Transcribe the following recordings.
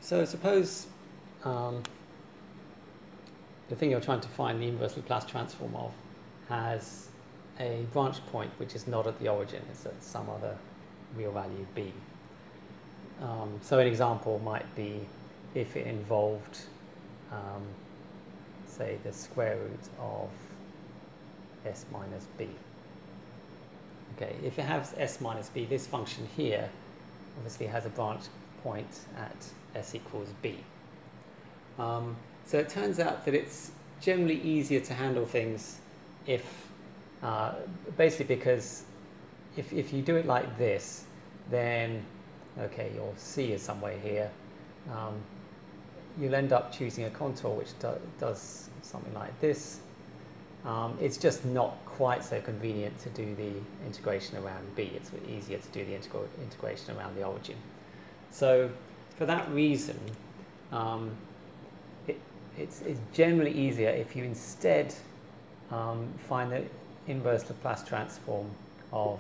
So suppose the thing you're trying to find the inverse Laplace transform of has a branch point which is not at the origin, it's at some other real value b. So an example might be if it involved, say, the square root of s minus b. Okay, if it has s minus b, this function here obviously has a branch point at s equals b. So it turns out that it's generally easier to handle things if, basically because if you do it like this, then, okay, your c is somewhere here. You'll end up choosing a contour which does something like this. It's just not quite so convenient to do the integration around b. It's easier to do the integration around the origin. So for that reason, it's generally easier if you instead find the inverse Laplace transform of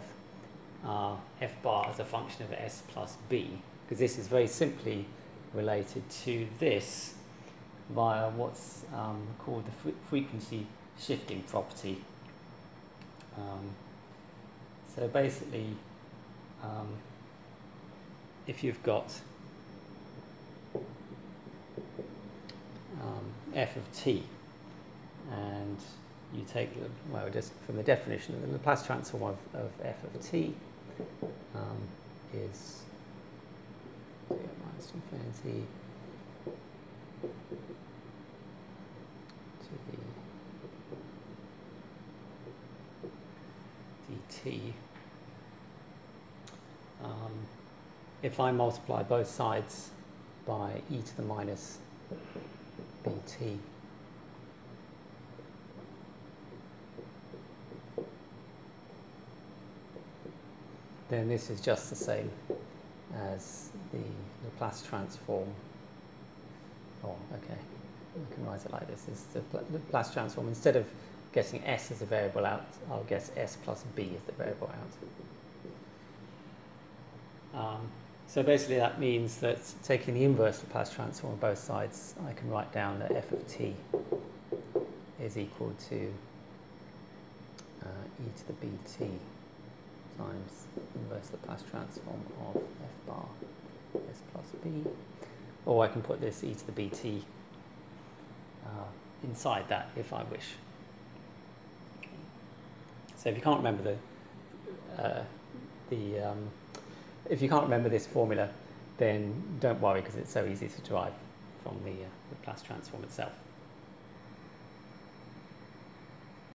f bar as a function of s plus b, because this is very simply related to this via what's called the frequency shifting property. So basically, if you've got f of t, and you take, well, just from the definition, the Laplace transform of f of t is 0 minus infinity to the dt. If I multiply both sides by e to the minus bt, then this is just the same as the Laplace transform. Oh, okay, I can write it like this. It's the Laplace transform. Instead of getting s as a variable out, I'll get s plus b as the variable out. So basically that means that taking the inverse Laplace transform on both sides, I can write down that f of t is equal to e to the bt times inverse Laplace transform of f bar s plus b, or I can put this e to the bt inside that if I wish. So if you can't remember if you can't remember this formula, then don't worry, because it's so easy to derive from the Laplace transform itself.